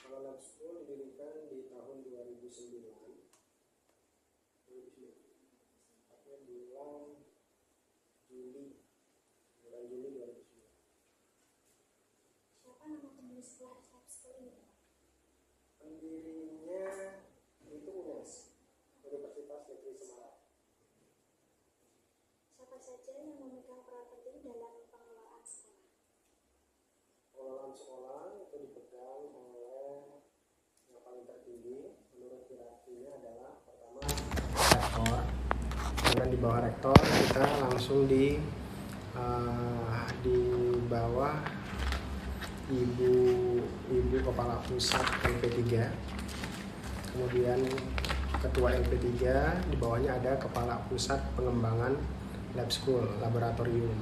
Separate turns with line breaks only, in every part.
Kalau lab school didirikan di tahun 2009, tepatnya bulan Juli 2009.
Siapa nama pendiri sekolah lab school ini?
Pendirinya itu UNES, Universitas Negeri Semarang.
Siapa saja yang memegang peran penting dalam pengelolaan sekolah?
Pengelolaan sekolah itu dipegang oleh yang paling tertinggi menurut hierarkinya adalah pertama rektor. Kemudian di bawah rektor kita langsung di bawah ibu kepala pusat LP3. Kemudian ketua LP3, di bawahnya ada kepala pusat pengembangan lab school, laboratorium.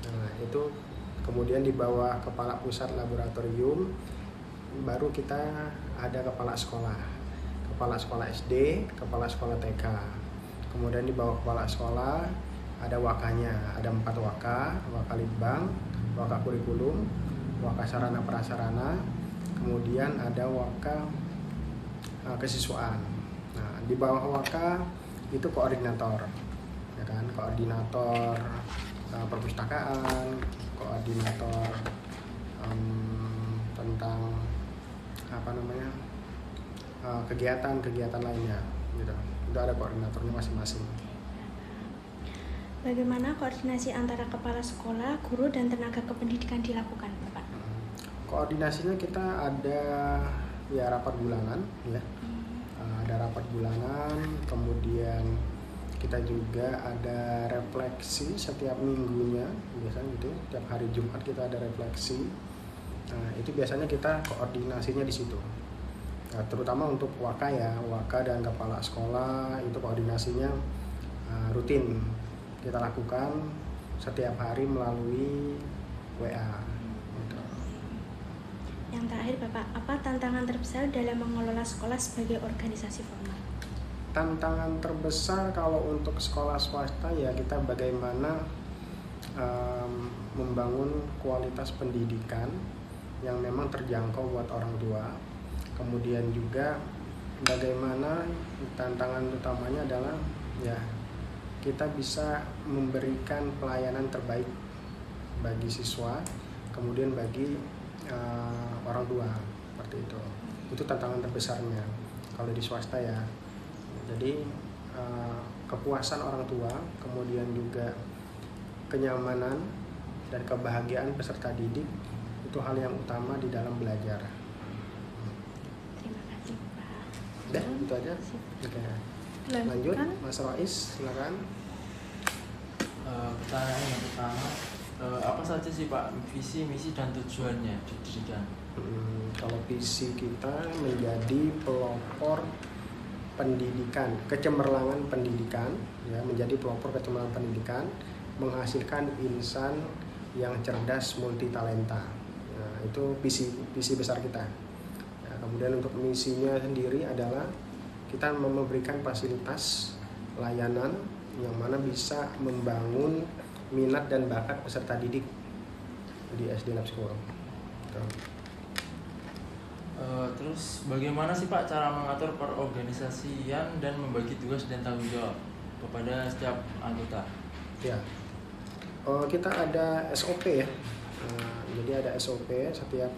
Nah, itu kemudian di bawah kepala pusat laboratorium baru kita ada kepala sekolah SD, kepala sekolah TK. Kemudian di bawah kepala sekolah ada wakanya, ada 4 waka litbang, waka kurikulum, waka sarana prasarana, kemudian ada waka kesiswaan. Nah, di bawah waka itu koordinator, ya kan, koordinator perpustakaan, koordinator tentang kegiatan lainnya, gitu. Itu ada koordinatornya masing-masing.
Bagaimana koordinasi antara kepala sekolah, guru, dan tenaga kependidikan dilakukan, Bapak?
Koordinasinya kita ada ya rapat bulanan, ya. Ada rapat bulanan, kemudian kita juga ada refleksi setiap minggunya, biasanya gitu. Setiap hari Jumat kita ada refleksi. Nah, itu biasanya kita koordinasinya di situ. Nah, terutama untuk waka dan kepala sekolah itu koordinasinya rutin kita lakukan setiap hari melalui WA. Gitu.
Yang terakhir, Bapak, apa tantangan terbesar dalam mengelola sekolah sebagai organisasi formal?
Tantangan terbesar kalau untuk sekolah swasta ya kita bagaimana membangun kualitas pendidikan yang memang terjangkau buat orang tua. Kemudian juga bagaimana tantangan utamanya adalah ya kita bisa memberikan pelayanan terbaik bagi siswa, kemudian bagi orang tua, seperti itu. Itu tantangan terbesarnya kalau di swasta ya. Jadi kepuasan orang tua, kemudian juga kenyamanan dan kebahagiaan peserta didik itu hal yang utama di dalam belajar.
Terima kasih, Pak.
Udah, itu aja. Oke. Lanjut, Mas Rois, silakan.
Pertanyaan yang pertama, apa saja sih Pak visi, misi, dan tujuannya didirikan?
Kalau visi kita menjadi pelopor pendidikan, kecemerlangan pendidikan, ya, menjadi pelopor kecemerlangan pendidikan, menghasilkan insan yang cerdas multi talenta. Nah, itu visi besar kita. Ya, kemudian untuk misinya sendiri adalah kita memberikan fasilitas layanan yang mana bisa membangun minat dan bakat peserta didik di SD Lab School. Gitu.
Terus bagaimana sih Pak cara mengatur perorganisasian dan membagi tugas dan tanggung jawab kepada setiap anggota?
Ya, kita ada SOP ya. Jadi ada SOP, setiap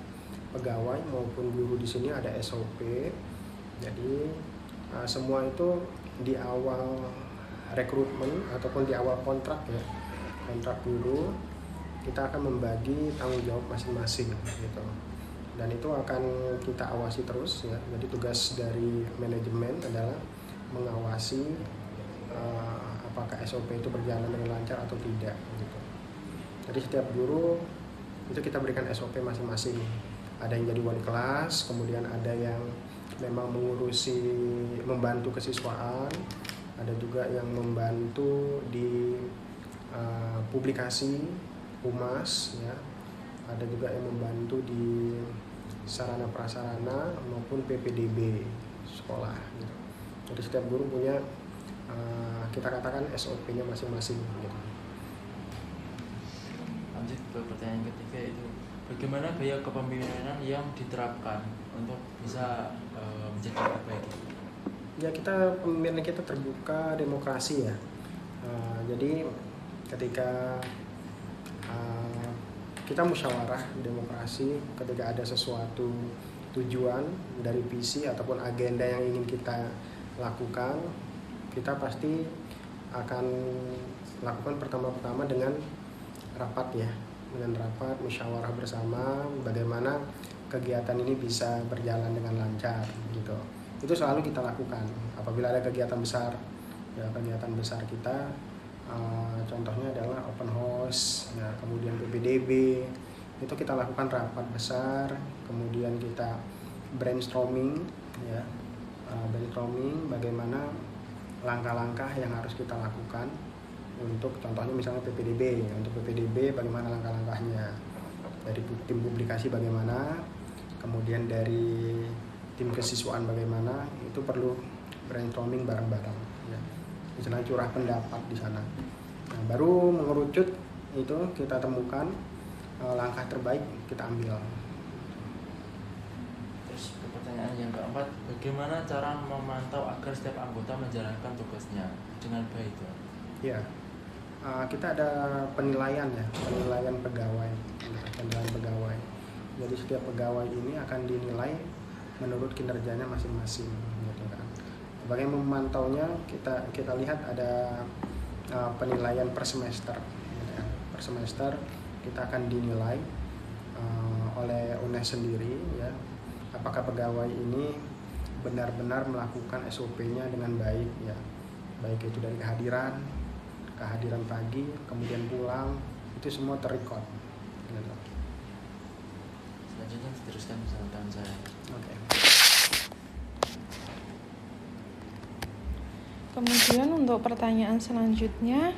pegawai maupun guru di sini ada SOP. Jadi semua itu di awal rekrutmen ataupun di awal kontrak ya, kontrak guru, kita akan membagi tanggung jawab masing-masing gitu. Dan itu akan kita awasi terus ya. Jadi tugas dari manajemen adalah mengawasi apakah SOP itu berjalan dengan lancar atau tidak gitu. Jadi setiap guru itu kita berikan SOP masing-masing. Ada yang jadi wali kelas, kemudian ada yang memang membantu kesiswaan, ada juga yang membantu di publikasi humas ya. Ada juga yang membantu di sarana prasarana maupun PPDB sekolah gitu. Jadi setiap guru punya kita katakan SOP-nya masing-masing gitu.
Lanjut ke pertanyaan ketiga, itu bagaimana gaya kepemimpinan yang diterapkan untuk bisa menjadi lebih baik?
Ya, pemimpinan kita terbuka, demokrasi ya. Jadi ketika kita musyawarah demokrasi, ketika ada sesuatu tujuan dari visi ataupun agenda yang ingin kita lakukan, kita pasti akan lakukan pertama-tama dengan rapat ya, dengan rapat musyawarah bersama bagaimana kegiatan ini bisa berjalan dengan lancar gitu. Itu selalu kita lakukan apabila ada kegiatan besar ya, kegiatan besar kita contohnya adalah open house ya, kemudian PPDB, itu kita lakukan rapat besar, kemudian kita brainstorming ya, brainstorming bagaimana langkah-langkah yang harus kita lakukan untuk contohnya misalnya PPDB, untuk PPDB bagaimana langkah-langkahnya, dari tim publikasi bagaimana, kemudian dari tim kesiswaan bagaimana, itu perlu brainstorming bareng-bareng ya. Misalnya curah pendapat di sana. Nah, baru mengerucut itu kita temukan langkah terbaik kita ambil.
Terus pertanyaan yang keempat, bagaimana cara memantau agar setiap anggota menjalankan tugasnya dengan baik?
Ya, kita ada penilaian ya, penilaian pegawai. Jadi setiap pegawai ini akan dinilai menurut kinerjanya masing-masing, gitu kan. Bagaimana memantaunya? Kita lihat ada penilaian per semester. Gitu kan. Per semester kita akan dinilai oleh UNES sendiri ya, apakah pegawai ini benar-benar melakukan SOP-nya dengan baik ya, baik itu dari kehadiran pagi, kemudian pulang, itu semua terrecord. Gitu.
Selanjutnya diteruskan pertanyaan saya.
Oke.
Kemudian untuk pertanyaan selanjutnya,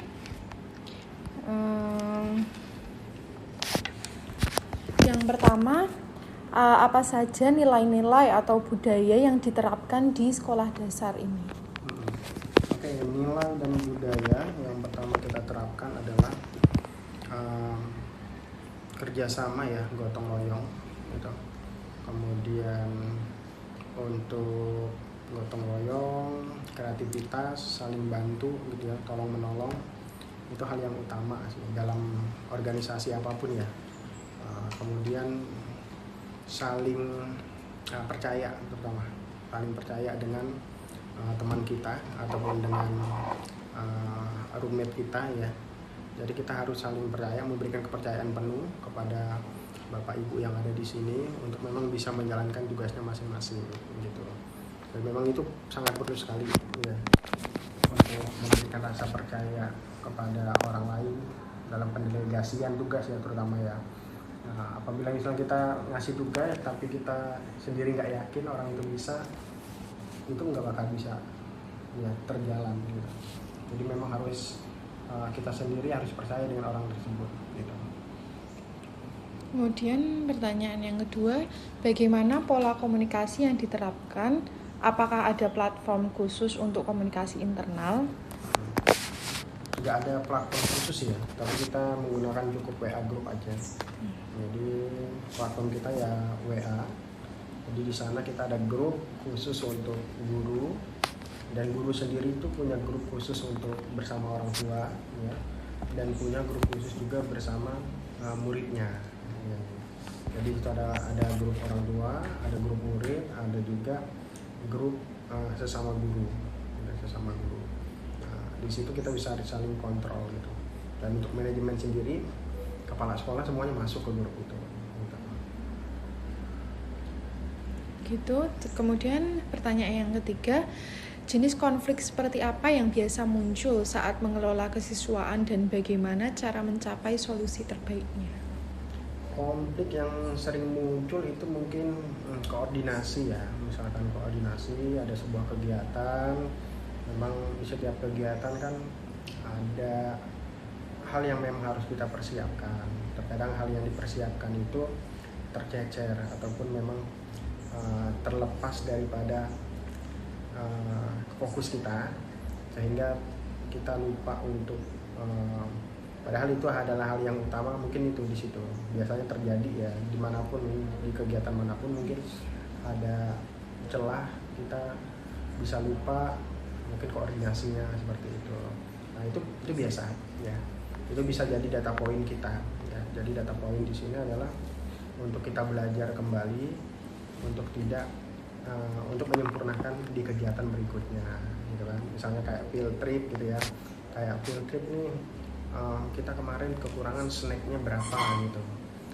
yang pertama, apa saja nilai-nilai atau budaya yang diterapkan di sekolah dasar ini?
Oke, nilai dan budaya yang pertama kita terapkan adalah kerjasama ya, gotong royong gitu. Kemudian untuk gotong royong, kreativitas, saling bantu gitu ya, tolong menolong, itu hal yang utama sih dalam organisasi apapun ya. Kemudian saling percaya, terutama saling percaya dengan teman kita ataupun dengan roommate kita ya. Jadi kita harus saling percaya, memberikan kepercayaan penuh kepada Bapak Ibu yang ada di sini untuk memang bisa menjalankan tugasnya masing-masing gitu. Dan memang itu sangat perlu sekali ya, untuk memberikan rasa percaya kepada orang lain dalam pendelegasian tugas ya, terutama ya. Nah, apabila misalnya kita ngasih tugas tapi kita sendiri nggak yakin orang itu bisa, itu nggak bakal bisa ya terjalan gitu. Jadi memang harus kita sendiri harus percaya dengan orang tersebut gitu.
Kemudian pertanyaan yang kedua, bagaimana pola komunikasi yang diterapkan? Apakah ada platform khusus untuk komunikasi internal?
Tidak ada platform khusus ya, tapi kita menggunakan cukup WA group aja. Jadi platform kita ya WA. Jadi di sana kita ada grup khusus untuk guru, dan guru sendiri itu punya grup khusus untuk bersama orang tua ya, dan punya grup khusus juga bersama muridnya ya. Jadi itu ada grup orang tua, ada grup murid, ada juga grup sesama guru. Nah, di situ kita bisa saling kontrol gitu. Dan untuk manajemen sendiri, kepala sekolah semuanya masuk ke grup itu.
Gitu. Kemudian pertanyaan yang ketiga, jenis konflik seperti apa yang biasa muncul saat mengelola kesiswaan dan bagaimana cara mencapai solusi terbaiknya?
Konflik yang sering muncul itu mungkin koordinasi ya. Misalkan koordinasi, ada sebuah kegiatan, memang di setiap kegiatan kan ada hal yang memang harus kita persiapkan. Terkadang hal yang dipersiapkan itu tercecer ataupun memang terlepas daripada fokus kita, sehingga kita lupa untuk Padahal itu adalah hal yang utama, mungkin itu di situ biasanya terjadi ya, dimanapun, di kegiatan manapun mungkin ada celah kita bisa lupa mungkin koordinasinya seperti itu. Nah itu biasa ya, itu bisa jadi data point kita ya. Jadi data point di sini adalah untuk kita belajar kembali untuk tidak untuk menyempurnakan di kegiatan berikutnya gitu kan. Misalnya kayak field trip gitu ya, kayak field trip nih kita kemarin kekurangan snacknya berapa gitu,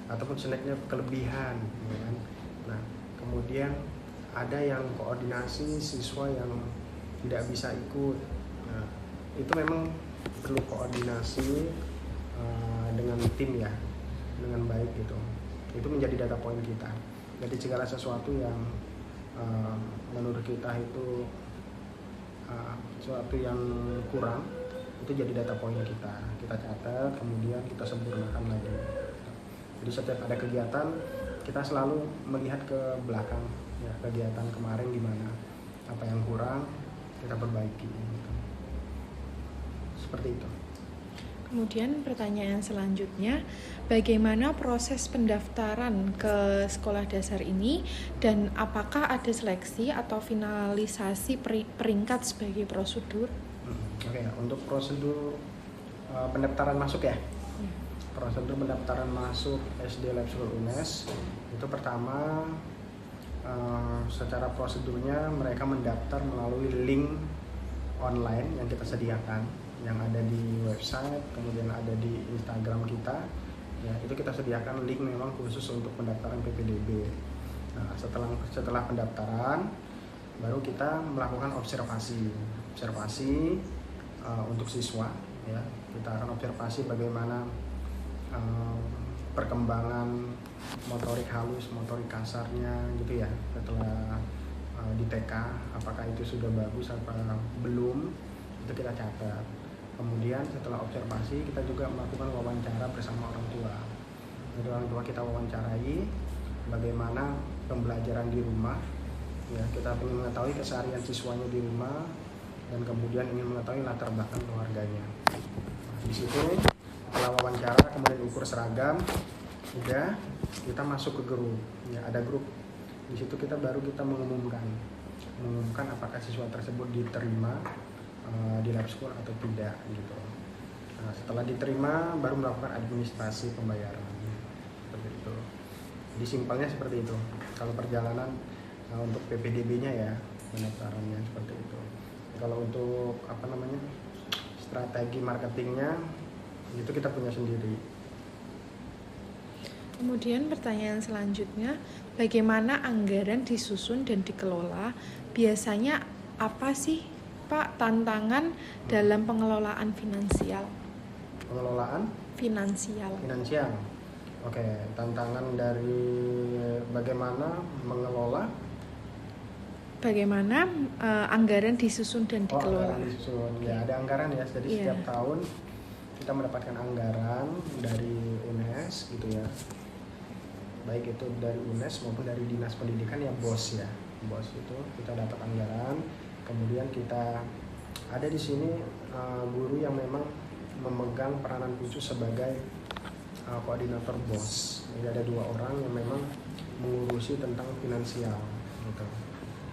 ataupun snacknya kelebihan gitu kan. Nah kemudian ada yang koordinasi siswa yang tidak bisa ikut. Nah itu memang perlu koordinasi dengan tim ya, dengan baik gitu. Itu menjadi data point kita. Jadi segala sesuatu yang menurut kita itu sesuatu yang kurang, itu jadi data point kita catat, kemudian kita sempurnakan lagi. Jadi setiap ada kegiatan kita selalu melihat ke belakang ya, kegiatan kemarin gimana, apa yang kurang kita perbaiki gitu. Seperti itu.
Kemudian pertanyaan selanjutnya, bagaimana proses pendaftaran ke sekolah dasar ini dan apakah ada seleksi atau finalisasi peringkat sebagai prosedur?
Oke, untuk prosedur pendaftaran masuk ya. Prosedur pendaftaran masuk SD Lab School UNES itu pertama secara prosedurnya mereka mendaftar melalui link online yang kita sediakan, yang ada di website, kemudian ada di Instagram kita ya, itu kita sediakan link memang khusus untuk pendaftaran PPDB. Nah setelah pendaftaran baru kita melakukan observasi untuk siswa ya. Kita akan observasi bagaimana perkembangan motorik halus, motorik kasarnya gitu ya, setelah di TK, apakah itu sudah bagus apa belum, itu kita catat. Kemudian setelah observasi kita juga melakukan wawancara bersama orang tua. Jadi orang tua kita wawancarai bagaimana pembelajaran di rumah ya, kita ingin mengetahui keseharian siswanya di rumah dan kemudian ingin mengetahui latar belakang keluarganya. Di situ setelah wawancara kemudian ukur seragam, udah kita masuk ke grup ya, ada grup. Di situ baru kita mengumumkan apakah siswa tersebut diterima di lab school atau tidak gitu. Nah, setelah diterima baru melakukan administrasi pembayaran seperti itu. Jadi simpelnya seperti itu. Kalau perjalanan untuk PPDB-nya ya, pendaftarannya seperti itu. Kalau untuk strategi marketingnya itu kita punya sendiri.
Kemudian pertanyaan selanjutnya, bagaimana anggaran disusun dan dikelola? Biasanya apa sih Pak tantangan dalam pengelolaan finansial?
Pengelolaan?
Finansial.
Oke, tantangan dari bagaimana mengelola?
Bagaimana anggaran disusun dan dikelola?
Anggaran disusun. Ya, ada anggaran ya. Jadi setiap tahun kita mendapatkan anggaran dari UNES gitu ya. Baik itu dari UNES maupun dari Dinas Pendidikan ya, BOS ya. BOS itu kita dapat anggaran. Kemudian kita ada di sini guru yang memang memegang peranan khusus sebagai koordinator BOS. Jadi ada 2 orang yang memang mengurusi tentang finansial gitu.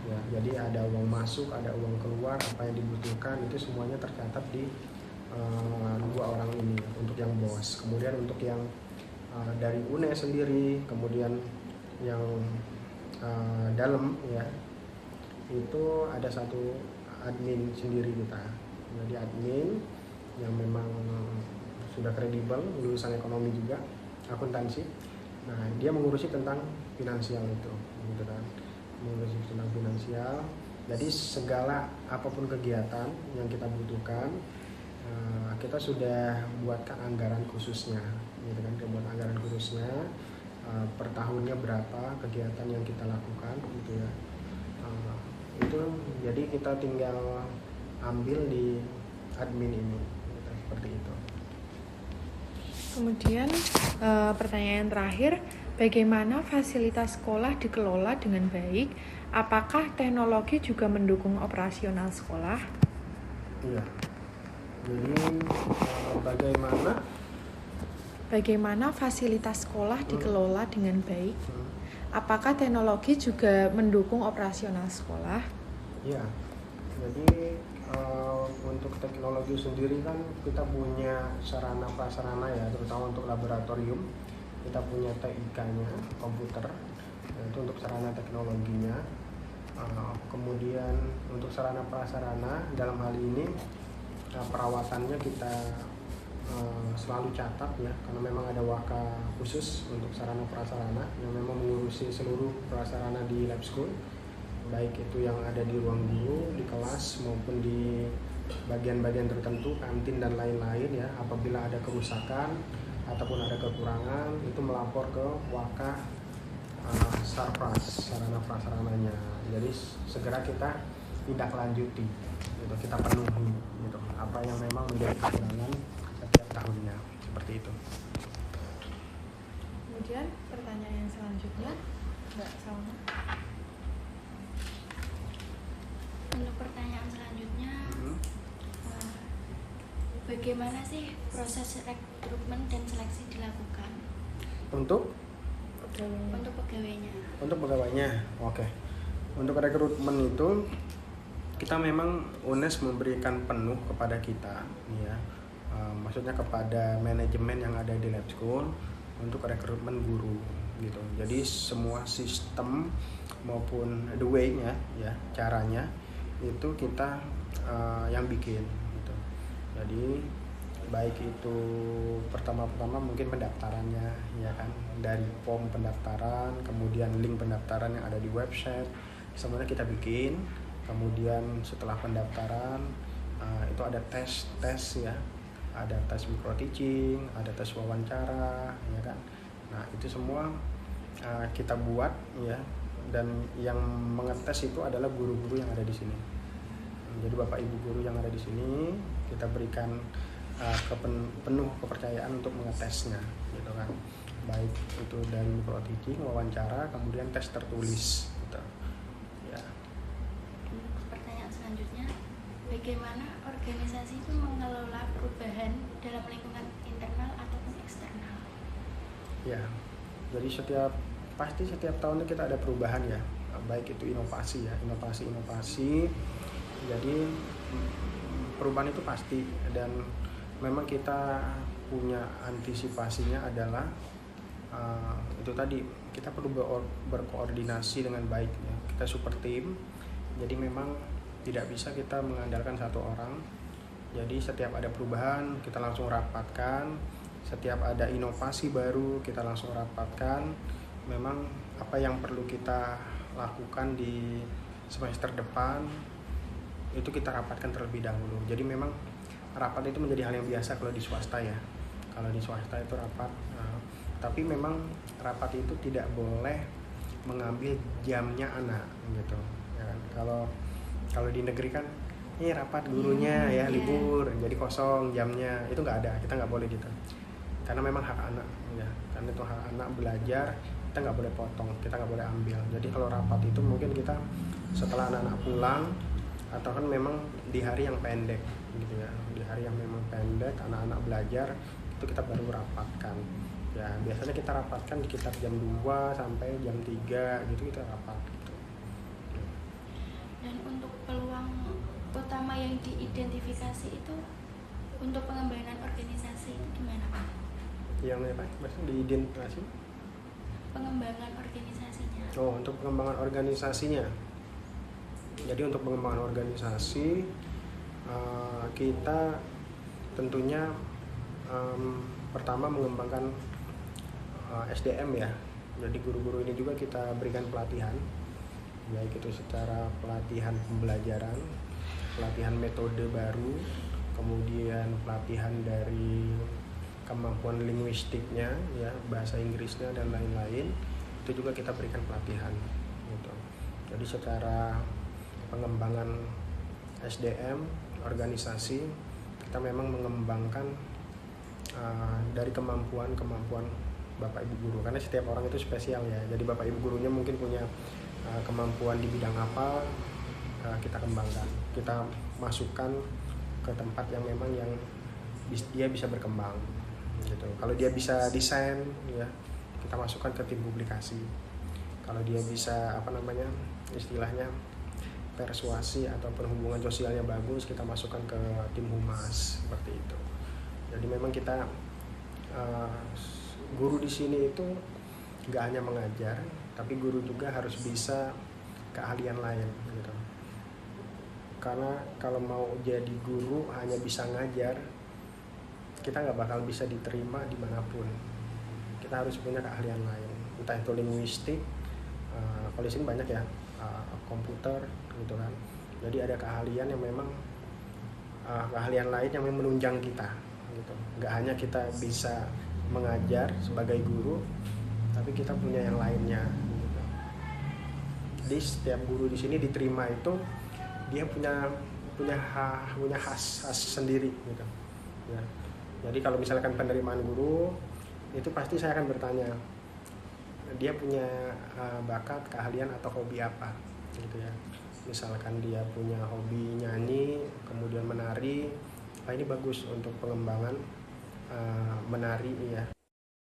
Ya, jadi ada uang masuk, ada uang keluar, apa yang dibutuhkan itu semuanya tercatat di 2 orang ini untuk yang BOS. Kemudian untuk yang dari UNES sendiri, kemudian yang dalam ya, itu ada satu admin sendiri kita. Jadi admin yang memang sudah kredibel, lulusan ekonomi juga, akuntansi. Nah dia mengurusi tentang finansial itu, gitu kan, mengurusi tentang finansial. Jadi segala apapun kegiatan yang kita butuhkan, kita sudah buatkan anggaran khususnya, gitu kan. Kita buat anggaran khususnya per tahunnya berapa kegiatan yang kita lakukan, gitu ya. Itu jadi kita tinggal ambil di admin ini gitu, seperti itu.
Kemudian pertanyaan terakhir, bagaimana fasilitas sekolah dikelola dengan baik? Apakah teknologi juga mendukung operasional sekolah?
Iya. Jadi bagaimana
bagaimana fasilitas sekolah dikelola dengan baik? Apakah teknologi juga mendukung operasional sekolah?
Ya, jadi untuk teknologi sendiri kan kita punya sarana prasarana ya, terutama untuk laboratorium. Kita punya TIK-nya, komputer, itu untuk sarana teknologinya. Kemudian untuk sarana prasarana dalam hal ini perawatannya kita selalu catat ya, karena memang ada waka khusus untuk sarana prasarana yang memang mengurusi seluruh prasarana di lab school, baik itu yang ada di ruang guru, di kelas maupun di bagian-bagian tertentu, kantin dan lain-lain ya. Apabila ada kerusakan ataupun ada kekurangan, itu melapor ke waka Sarpras, sarana prasarananya. Jadi segera kita tindak lanjuti gitu, kita penuhi gitu apa yang memang menjadi kekurangan setiap tahunnya, seperti itu.
Kemudian pertanyaan yang selanjutnya, Mbak Salma.
Untuk pertanyaan selanjutnya, bagaimana sih proses rekrutmen dan seleksi dilakukan
Untuk
pegawainya?
Untuk pegawainya, oke. Untuk rekrutmen itu kita memang UNES memberikan penuh kepada kita, ya. Maksudnya kepada manajemen yang ada di lab school untuk rekrutmen guru, gitu. Jadi semua sistem maupun the way-nya, ya, caranya itu kita yang bikin, gitu. Jadi baik itu pertama-tama mungkin pendaftarannya ya kan, dari form pendaftaran, kemudian link pendaftaran yang ada di website, semuanya kita bikin. Kemudian setelah pendaftaran itu ada tes ya, ada tes micro teaching, ada tes wawancara ya kan. Nah itu semua kita buat ya, dan yang mengetes itu adalah guru-guru yang ada di sini. Jadi bapak ibu guru yang ada di sini kita berikan penuh kepercayaan untuk mengetesnya gitu kan, baik itu dari micro teaching, wawancara, kemudian tes tertulis gitu ya.
Pertanyaan selanjutnya, bagaimana organisasi itu mengelola perubahan dalam lingkungan internal ataupun eksternal?
Ya, jadi setiap tahun kita ada perubahan ya, baik itu inovasi ya, inovasi. Jadi perubahan itu pasti, dan memang kita punya antisipasinya adalah itu tadi, kita perlu berkoordinasi dengan baik ya. Kita super team, jadi memang tidak bisa kita mengandalkan satu orang. Jadi setiap ada perubahan kita langsung rapatkan, setiap ada inovasi baru kita langsung rapatkan. Memang apa yang perlu kita lakukan di semester depan itu kita rapatkan terlebih dahulu. Jadi memang rapat itu menjadi hal yang biasa kalau di swasta ya. Kalau di swasta itu rapat, tapi memang rapat itu tidak boleh mengambil jamnya anak gitu ya kan. Kalau di negeri kan ini rapat gurunya ya libur, jadi kosong jamnya, itu nggak ada, kita nggak boleh gitu. Karena memang hak anak ya, karena itu hak anak belajar, kita nggak boleh potong, kita nggak boleh ambil. Jadi kalau rapat itu mungkin kita setelah anak-anak pulang, atau kan memang di hari yang pendek gitu ya, di hari yang memang pendek anak-anak belajar, itu kita baru rapatkan ya. Biasanya kita rapatkan sekitar jam 2 sampai jam 3 gitu, kita rapat gitu.
Dan untuk peluang utama yang diidentifikasi itu untuk pengembangan organisasi itu gimana Pak?
Yang apa? Maksudnya diidentifikasi?
Pengembangan organisasinya.
Oh, untuk pengembangan organisasinya. Jadi untuk pengembangan organisasi kita tentunya pertama mengembangkan SDM ya. Jadi guru-guru ini juga kita berikan pelatihan, baik itu secara pelatihan pembelajaran, pelatihan metode baru, kemudian pelatihan dari kemampuan linguistiknya ya, bahasa Inggrisnya dan lain-lain, itu juga kita berikan pelatihan gitu. Jadi secara pengembangan SDM organisasi kita memang mengembangkan dari kemampuan bapak ibu guru, karena setiap orang itu spesial ya. Jadi bapak ibu gurunya mungkin punya kemampuan di bidang apa, kita kembangkan, kita masukkan ke tempat yang memang yang dia bisa berkembang gitu. Kalau dia bisa desain, ya kita masukkan ke tim publikasi. Kalau dia bisa istilahnya persuasi ataupun hubungan sosialnya bagus, kita masukkan ke tim humas seperti itu. Jadi memang kita guru di sini itu nggak hanya mengajar, tapi guru juga harus bisa keahlian lain gitu. Karena kalau mau jadi guru hanya bisa ngajar, kita nggak bakal bisa diterima dimanapun. Kita harus punya keahlian lain, entah itu linguistik, kalau di sini banyak ya, komputer gitu kan. Jadi ada keahlian yang memang keahlian lain yang memang menunjang kita gitu. Nggak hanya kita bisa mengajar sebagai guru, tapi kita punya yang lainnya gitu. Jadi setiap guru di sini diterima itu dia punya khas sendiri gitu ya. Jadi kalau misalkan penerimaan guru itu pasti saya akan bertanya dia punya bakat, keahlian atau hobi apa gitu ya. Misalkan dia punya hobi nyanyi, kemudian menari, ini bagus untuk pengembangan menari ya.